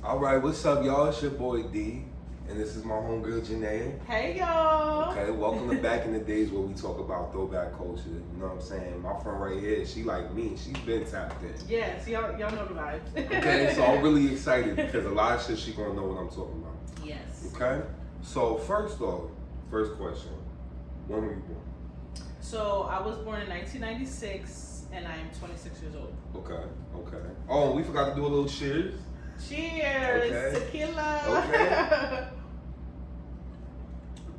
All right, what's up, y'all? It's your boy D, and this is my homegirl Janae. Hey, y'all. Okay, welcome to Back in the Days, where we talk about throwback culture. You know what I'm saying? My friend right here, she like me. She's been tapped in. Yes, y'all know the vibes. Okay, so I'm really excited because a lot of shit she gonna know what I'm talking about. Yes. Okay, so first question: when were you born? So I was born in 1996, and I am 26 years old. Okay. Oh, we forgot to do a little cheers. Cheers, Okay. tequila. Okay.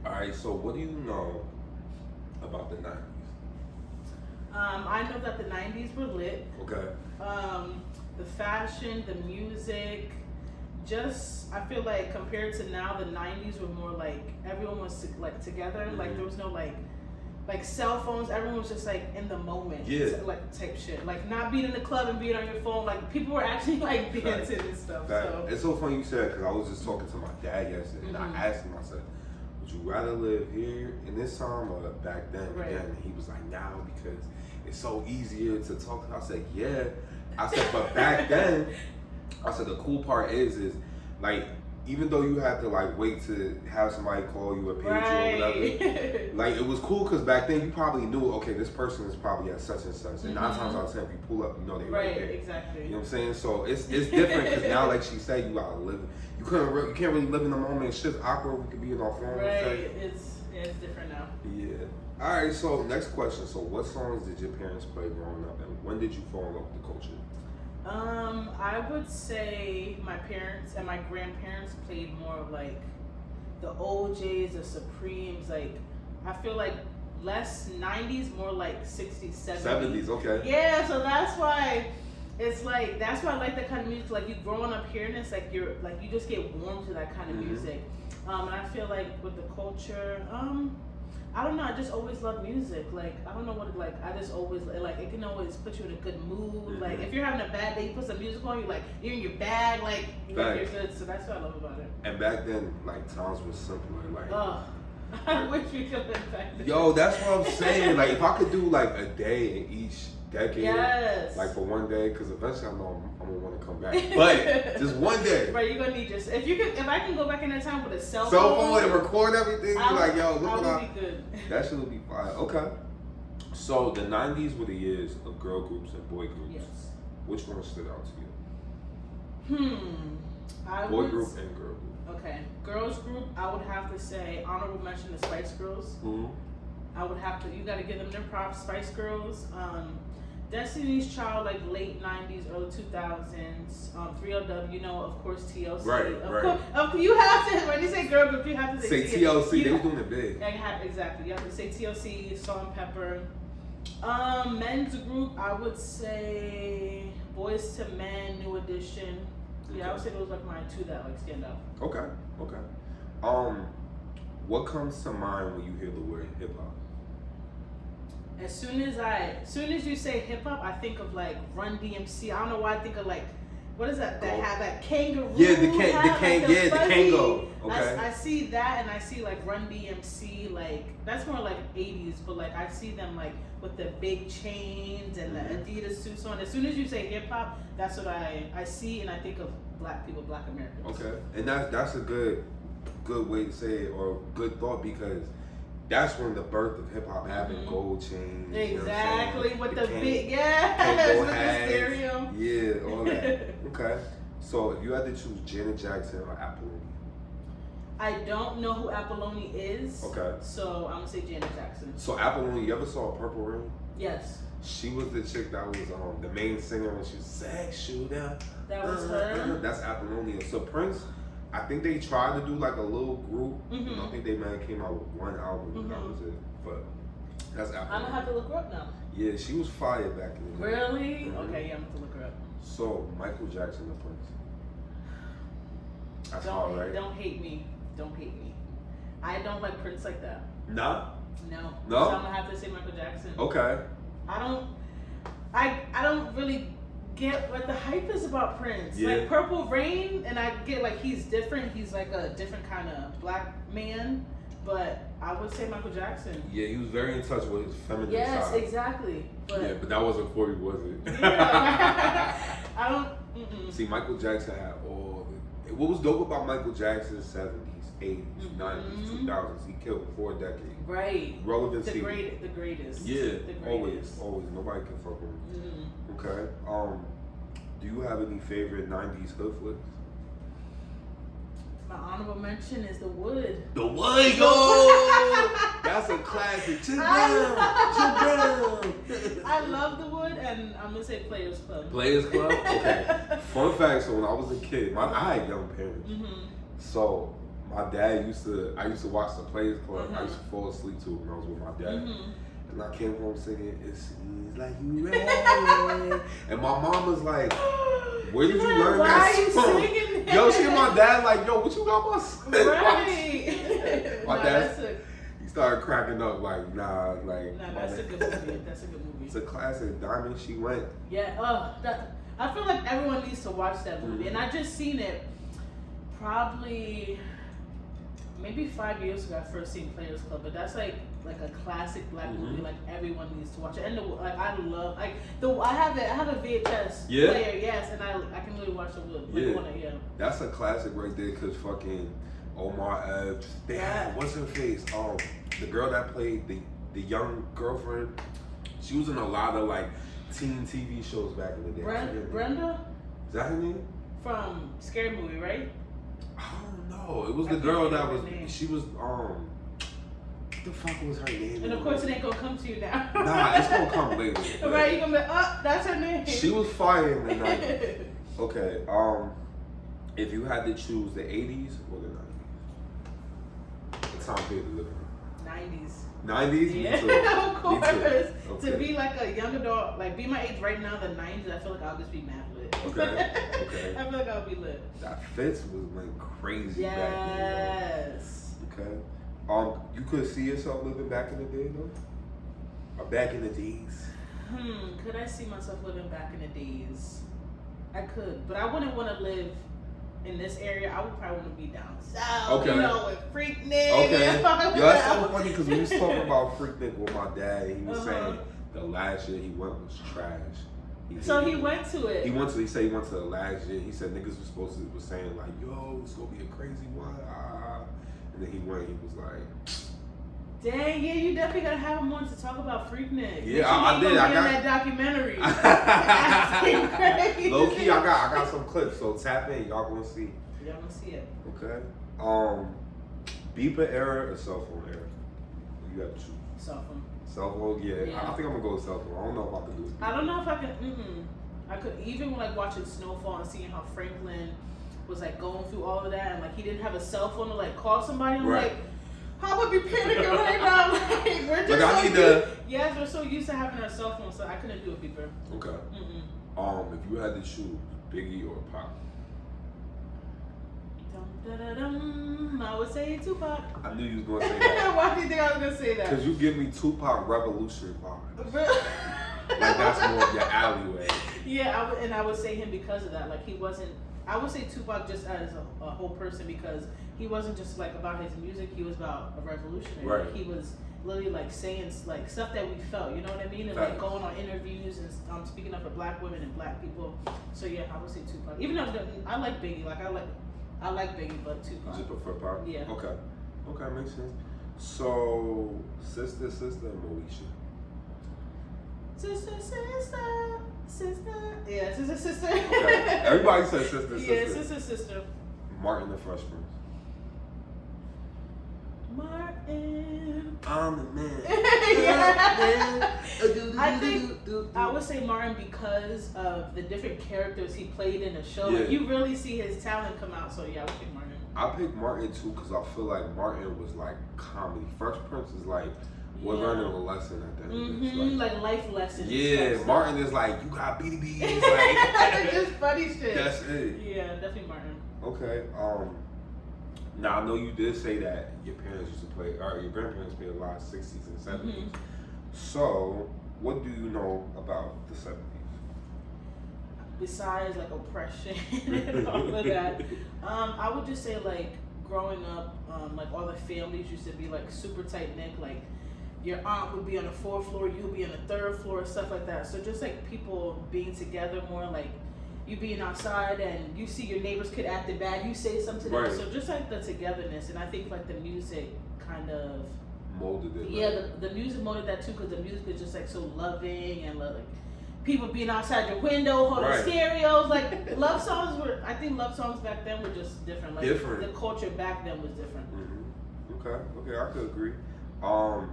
All right, so what do you know about the 90s? I know that the 90s were lit. Okay. The fashion, the music, just I feel like compared to now, the 90s were more like everyone was like together. Mm-hmm. Like there was no like cell phones. Everyone was just like in the moment. Yeah. Like type shit. Like not being in the club and being on your phone. Like people were actually like dancing and stuff. So it's so funny you said, because I was just talking to my dad yesterday, and I asked him, I said, would you rather live here in this time or back then? Right. And he was like, now, because it's so easier to talk. I said, yeah. I said, but back then, I said, the cool part is like, even though you had to like wait to have somebody call you or page you or whatever, like it was cool because back then you probably knew, okay, this person is probably at such and such, and 9 times out of 10, if you pull up, you know they right there. Exactly. You know what I'm saying? So it's different because now, like she said, you gotta live. You can't really live in the moment. It's just awkward. We could be in our phone. Right. It's different now. Yeah. All right. So next question. So what songs did your parents play growing up, and when did you fall in love with the culture? I would say my parents and my grandparents played more of like the OJs, the Supremes. Like I feel like less 90s, more like 60s, 70s. 70s, okay. Yeah, so that's why it's like that's why I like that kind of music. Like you growing up hearing this, like you just get warm to that kind of music. And I feel like with the culture, I don't know. I just always love music. Like I don't know what it, like. I just always like it can always put you in a good mood. Like if you're having a bad day, you put some music on. You're in your bag. Like you're good. So that's what I love about it. And back then, like times were simpler. Like I wish we could live back then. Yo, that's what I'm saying. Like if I could do like a day in each decade, yes. Like for one day, because eventually I know I'm gonna want to come back. But just one day. Right, you're gonna need just if I can go back in that time with a cell phone and record everything, be like, yo, look what be good. That shit would be fire. Okay. So the 90s were the years of girl groups and boy groups. Yes. Which one stood out to you? Boy group and girl group. Okay, girls group. I would have to say honorable mention the Spice Girls. I would have to. You got to give them their props. Spice Girls. Destiny's Child, like late 90s, early 2000s. 3LW, you know, of course, TLC. Right. You have to, when you say girl group, you have to say TLC. They was doing it big. Exactly. You have to say TLC, Salt-N-Pepa. Men's group, I would say Boys to Men, New Edition. Yeah, I would say those like my two that like stand out. Okay. What comes to mind when you hear the word hip hop? As soon as you say hip hop, I think of like Run DMC. I don't know why I think of like, what is that? That have that kangaroo. Yeah, the Kango. Okay. I see that, and I see like Run DMC. Like that's more like 80s, but like I see them like with the big chains and the Adidas suits on. As soon as you say hip hop, that's what I see, and I think of black people, black Americans. Okay, and that's a good way to say it, or good thought, because that's when the birth of hip hop happened. Gold chains. Exactly, you know with the big, with the stereo. Yeah, all that. Okay, so if you had to choose Janet Jackson or Apollonia? I don't know who Apollonia is. Okay. So I'm gonna say Janet Jackson. So Apollonia, you ever saw Purple Rain? Yes. She was the chick that was the main singer when she was sexual. That was her. That's Apollonia. So Prince, I think they tried to do like a little group. I think they came out with one album and that was it. But that's Apollonia. I'm gonna have to look her up now. Yeah, she was fire back in the day. Really? Okay, yeah, I'm gonna look her up. So Michael Jackson or Prince? That's hard, right? Don't hate me. I don't like Prince like that. Nah? No. No? So I'm gonna have to say Michael Jackson. Okay. I don't really get what the hype is about Prince. Yeah. Like Purple Rain, and I get like he's different. He's like a different kind of black man. But I would say Michael Jackson. Yeah, he was very in touch with his feminine side. Yes, exactly. But yeah, but that wasn't Corey, was it? Yeah. I don't. See, Michael Jackson had what was dope about Michael Jackson's 70s, 80s, 90s, 2000s, he killed 4 decades. Right. Relevancy. The greatest. Yeah, The greatest. always. Nobody can fuck with him. Okay. Do you have any favorite 90s hood flicks? My honorable mention is The Wood. The Wood, yo! That's a classic. Chill down. I love The Wood, and I'm gonna say Players Club. Players Club? Okay. Fun fact, so when I was a kid, I had young parents. So my dad I used to watch the Players Club. I used to fall asleep to it when I was with my dad. And I came home singing, it seems like you ready. And my mom was like, where did you learn that song? Yo, she and my dad like, yo, what you got my son? Right. My dad, he started cracking up like, nah, that's a good movie. That's a good movie. It's a classic. Diamond, She Went. Yeah, I feel like everyone needs to watch that movie. And I just seen it probably maybe 5 years ago. I first seen Players Club, but that's like a classic black movie. Like everyone needs to watch it. And I love I have a VHS player, yes, and I can really watch it with That's a classic right there, cause fucking Omar Epps. They had, what's her face? The girl that played the young girlfriend. She was in a lot of like teen TV shows back in the day. Brenda? Is that her name? From Scary Movie, right? I don't know. It was the girl that was. She was what the fuck was her name? And of course, it ain't gonna come to you now. Nah, it's gonna come later. Right? You're gonna be that's her name. She was fire in the 90s. Okay. If you had to choose the 80s or the 90s, what time period to live in? 90s. 90s? Yeah, Me too. of course. Me too. Okay. To be like a young adult, like be my age right now, the 90s, I feel like I'll just be mad lit. Okay. I feel like I'll be lit. That Fitz went crazy back then. Yes. Okay. You could see yourself living back in the day though? Or back in the days? Could I see myself living back in the days? I could, but I wouldn't want to live in this area. I would probably want to be down south, okay. You know, with Freaknik. Okay. Yo, that's so funny because we was talking about Freaknik with my dad. He was saying the last year he went was trash. He said he went to it. He said he went to the last year. He said niggas was saying like, yo, it's gonna be a crazy one. And then he went. He was like, dang, yeah, you definitely gotta have him on to talk about Freaknik. Yeah, I did. I got that documentary. Low key, I got some clips. So tap in, y'all gonna see. Y'all gonna see it. Okay. Beeper era or cell phone era? You have to choose. Cell phone. Cell phone, yeah. I think I'm gonna go with cell phone. I don't know if I can do it. I don't know if I can. I could even like watching Snowfall and seeing how Franklin was like going through all of that, and like he didn't have a cell phone to like call somebody. I'm like, how would be panicking right now? Like we're just yes, we're so used to having our cell phone, so I couldn't do a beeper. Okay. If you had to choose Biggie or Pac? I would say Tupac. I knew you was gonna say that. Why do you think I was gonna say that? Because you give me Tupac Revolution vibes. Like that's more of your alleyway. Yeah, I would say him because of that. Like he wasn't. I would say Tupac just as a whole person because he wasn't just like about his music. He was about a revolutionary. Right. Like, he was literally like saying like stuff that we felt. You know what I mean? And like going on interviews and speaking up for black women and black people. So yeah, I would say Tupac. Even though I like Biggie. Like I like Biggie, but Tupac. You just prefer Pac? Yeah. Okay, makes sense. So sister, and Moesha. Sister. Yeah, sister. Okay. Everybody says sister. Yeah, sister. Martin the Fresh Prince. Martin. I'm the man. I think I would say Martin because of the different characters he played in the show. Yeah. Like, you really see his talent come out. So yeah, I would pick Martin. I picked Martin too because I feel like Martin was like comedy. Fresh Prince is like we're learning a lesson at that. Like life lessons. Yeah, Martin is like you got BDBs. Like just funny shit. That's it. Yeah, definitely Martin. Okay. Now I know you did say that your parents used to play, or your grandparents played a lot of 60s and 70s. So, what do you know about the 70s? Besides like oppression and all of that, I would just say like growing up, like all the families used to be like super tight knit. Like your aunt would be on the 4th floor, you would be on the 3rd floor, stuff like that. So just like people being together more, like you being outside and you see your neighbor's kid acting bad, you say something to them. Right. So just like the togetherness, and I think like the music kind of molded it. Yeah, the music molded that too, because the music is just like so loving and like people being outside your window, holding stereos. Like love songs were, I think love songs back then were just different. Like different. The culture back then was different. Okay, I could agree. We're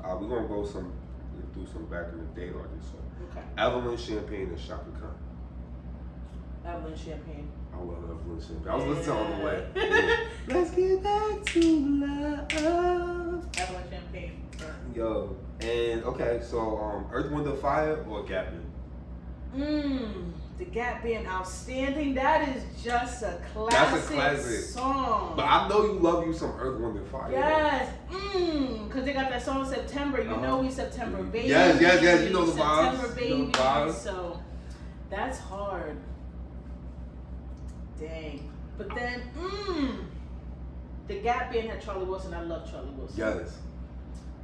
gonna go through some back in the day artists. So Okay. Evelyn Champagne and Shaka Khan. Evelyn Champagne. I love Evelyn Champagne. I was listening on the way. Yeah. Let's get back to love. Evelyn Champagne. Yo, and okay, so Earth, Wind, and Fire or Gap Band? The Gap Band, outstanding. That is just a classic, That's a classic song. But I know you love you some Earth, Wind, and Fire. Yes, because they got that song September. You know we September baby. Yes. You know the vibes. September baby. You know the vibes. So that's hard. Dang. But then, the Gap Band had Charlie Wilson. I love Charlie Wilson. Yes.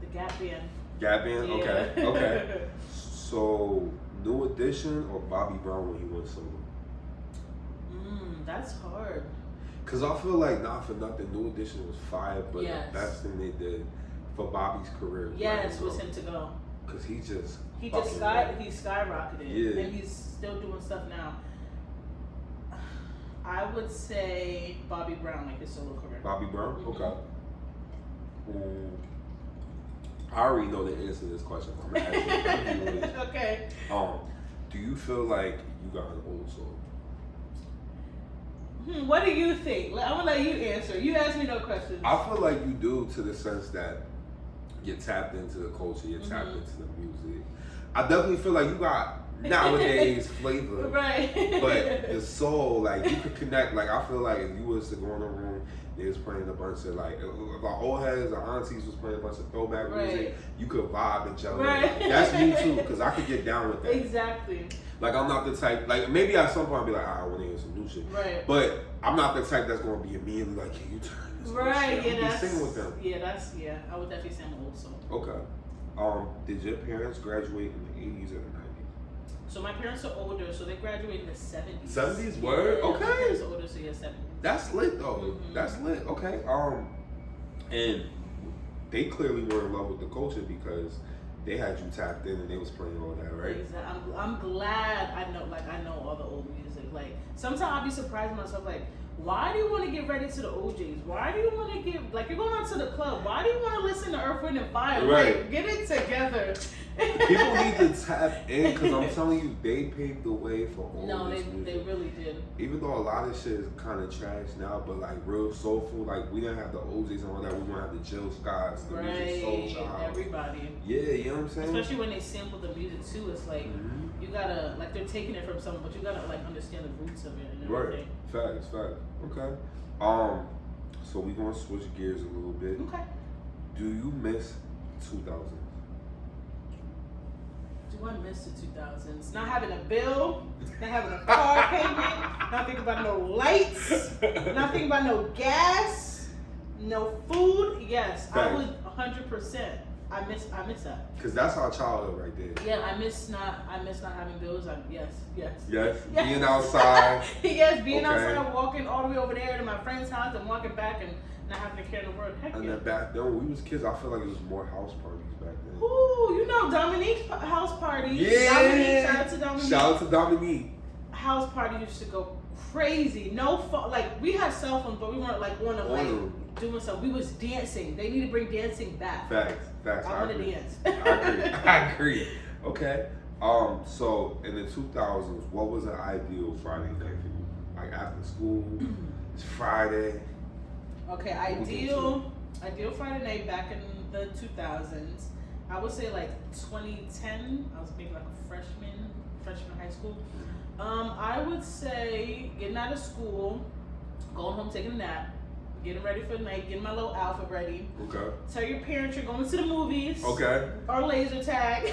The Gap Band. Gap Band? Yeah. Okay. So, New Edition or Bobby Brown when he went solo? That's hard. Because I feel like, not for nothing, New Edition was fire, but the best thing they did for Bobby's career was him to go. Because he skyrocketed. Yeah. And he's still doing stuff now. I would say Bobby Brown, like his solo career. Bobby Brown? Okay. I already know the answer to this question. I'm gonna ask you. Okay. Do you feel like you got an old soul? What do you think? I'm gonna let you answer. You ask me no questions. I feel like you do, to the sense that you're tapped into the culture, you're tapped into the music. I definitely feel like you got nowadays flavor, right? But the soul, like you could connect. Like I feel like if you was to go in a room, they was playing a bunch of like, if our old heads, our aunties was playing a bunch of throwback music, you could vibe and gel. Right. That's me too, because I could get down with that. Exactly. Like I'm not the type, like maybe at some point I'll be like, I want to hear some new shit. Right. But I'm not the type that's going to be immediately like, can you turn this? Right. Yeah, that's singing with them. Yeah, I would definitely say I'm old soul. Okay. Did your parents graduate in the 80s or the 90s? So my parents are older, so they graduated in the 70s. 70s? Word? Yeah, okay. My parents are older, so yeah, 70s. That's lit though. That's lit. Okay. And they clearly were in love with the culture because they had you tapped in and they was playing all that, right? Exactly. I'm glad I know all the old music. Like sometimes I'll be surprised myself, like, why do you want to get ready to the OJs? Why do you want to get, like, you're going out to the club. Why do you want to listen to Earth, Wind, and Fire? Right. Like, get it together. People need to tap in because I'm telling you, they paved the way for all this music. They really did. Even though a lot of shit is kind of trash now, but like real soulful, like we didn't have the OJs and all that. We didn't have the Jill Scotts, the music Soul Child. Everybody. Yeah, you know what I'm saying? Especially when they sample the music too. It's like you gotta, like, they're taking it from someone, but you gotta like understand the roots of it and everything. Right. Facts. Okay. So we gonna switch gears a little bit. Okay. Do you miss 2000s? Do I miss the 2000s? Not having a bill, not having a car payment, not thinking about no lights, not thinking about no gas, no food. Yes, Facts. I would 100%. I miss that. Cause that's our childhood right there. Yeah, I miss not having bills. Yes. Being outside. Yes, being outside, walking all the way over there to my friend's house and walking back and not having to care in the world. Heck And yeah. then back then when we was kids, I feel like it was more house parties back then. Ooh, you know Dominique's house party. Yeah. Dominique, shout out to Dominique. Shout out to Dominique. House party used to go crazy. No phone, like we had cell phones, but we weren't like one of like doing stuff. We was dancing. They need to bring dancing back. Facts. I want to dance. I agree. Okay. So in the 2000s, what was an ideal Friday night for you? Like after school, it's Friday. Okay, ideal Friday night back in the 2000s. I would say like 2010. I was maybe like a freshman in high school. I would say getting out of school, going home, taking a nap, getting ready for the night, getting my little outfit ready. Okay. Tell your parents you're going to the movies. Okay. Or laser tag.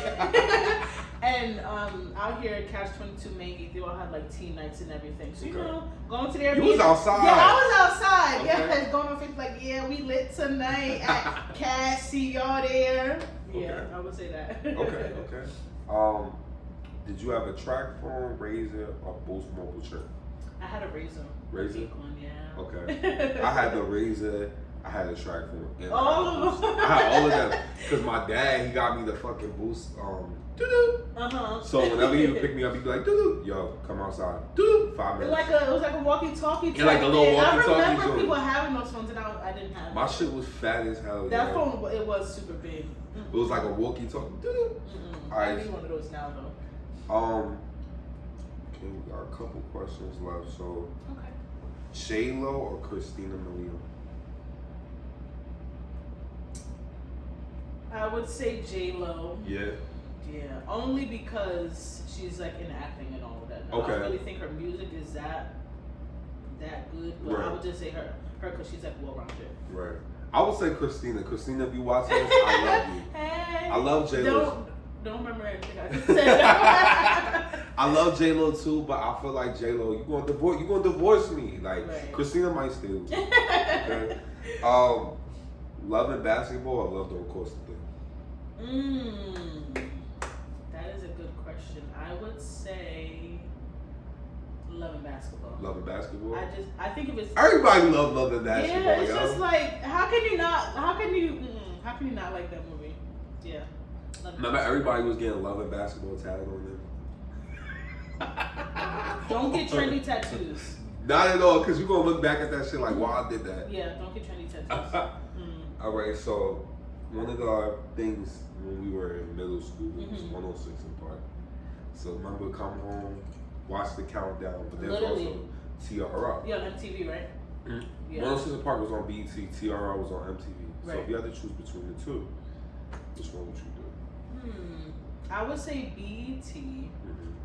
And out here at Catch 22 Maggie, they all had like teen nights and everything. So, you know, going to their You was outside. Yeah, I was outside. Okay. Yeah, going on Facebook like, yeah, we lit tonight at Cash, see y'all there. Yeah, I would say that. Okay. Did you have a track phone, Razor, or Boost Mobile Chip? I had a Razor. Razor? One, yeah. Okay. I had the Razor. I had a track phone. And All of them. I had all of them because my dad, he got me the fucking Boost. Doo-doo. So whenever he would pick me up, he'd be like, doo-doo, yo, come outside. Doo-doo, 5 minutes. It was like a walkie-talkie. Yeah, like a little walkie-talkie. I remember people having those phones, and I didn't have. My shit was fat as hell. That phone, it was super big. It was like a walkie-talkie. Doo-doo. I need one of those now, though. Okay, we got a couple questions left. So, okay. J-Lo or Christina Milian? I would say J-Lo. Yeah. Yeah, only because she's like in acting and all of that. Now, Okay. I don't really think her music is that good, but I would just say her because she's like well-rounded. Right. I would say Christina. Christina, if you watch this, I love you. Hey. I love J-Lo. Don't remember anything I just said. I love J-Lo too, but I feel like J-Lo, you gonna divorce me. Like Right. Christina might still. Okay. Love and basketball or Love Don't Cost a Thing? That is a good question. I would say Love and Basketball. Love and basketball? I think if it's Everybody love and basketball. yeah, it's yo. just like how can you not like that movie? Yeah. Remember everybody was getting Love and Basketball tatted on them? Don't get trendy tattoos. Not at all, because you're going to look back at that shit like, wow, I did that. Yeah, don't get trendy tattoos. All right, so one of the things when we were in middle school was 106 in Park. So remember, come home, watch the countdown, but there's also TRL. Yeah, on MTV, right? Yeah. 106 in Park was on BET, TRL was on MTV. So if you had to choose between the two, which one would you do? I would say BET,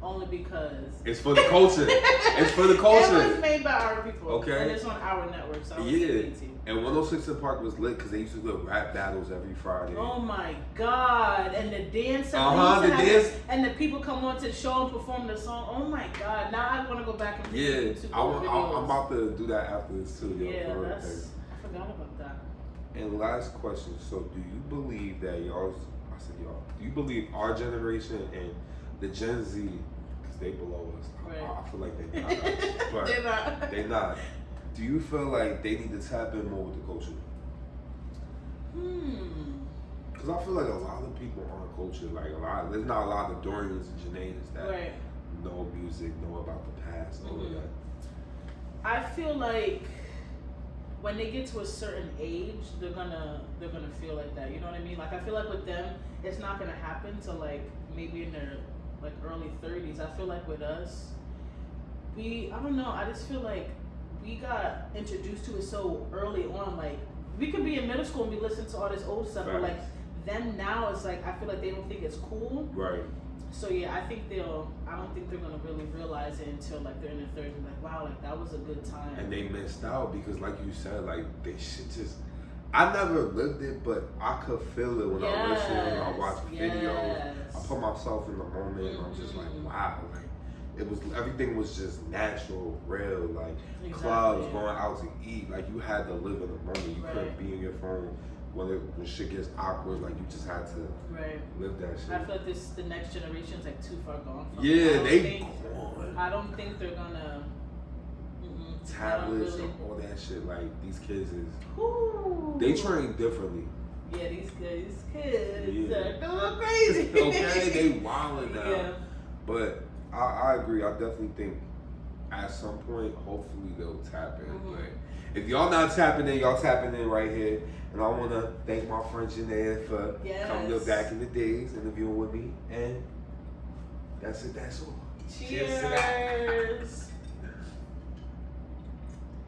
only because it's for the culture. It's for the culture. It was made by our people. Okay. And it's on our network, so I would say BET. And 106 in Park was lit because they used to do rap battles every Friday. Oh my God! And the dance, and the people come on to the show and perform the song. Oh my God! Now I want to go back and YouTube I'm about to do that after this too. Yeah, I forgot about that. And last question: so, do you believe that do you believe our generation and the Gen Z, because they below us, right. I feel like they're not, but they're not. Do you feel like they need to tap in more with the culture? Because I feel like a lot of people aren't culture. Like there's not a lot of Dorians and Janaeans that know music, know about the past, all of that. I feel like when they get to a certain age, they're gonna feel like that. You know what I mean? Like I feel like with them, it's not gonna happen till like maybe in their like early 30s. I feel like with us, I don't know. I just feel like we got introduced to it so early on. Like we could be in middle school and be listening to all this old stuff, but like them now, it's like I feel like they don't think it's cool. Right. So yeah, I don't think they're gonna really realize it until like they're in their 30s and like, wow, like that was a good time. And they missed out because like you said, like they should just, I never lived it, but I could feel it when I listen, when I watch videos. I put myself in the moment and I'm just like, wow, like everything was just natural, real, like clubs, going out to eat, like you had to live in the moment. You couldn't be in your phone. When shit gets awkward, like you just had to live that shit. I feel like the next generation's like too far gone from I don't think they're gonna tablets and all that shit. Like these kids they train differently. Yeah, these kids are going crazy. Okay, they wilding now. Yeah. But I agree. I definitely think at some point, hopefully they'll tap in. But if y'all not tapping in, y'all tapping in right here. And I want to thank my friend Janae for coming to Back in the Days, interviewing with me. And that's it. That's all. Cheers to that.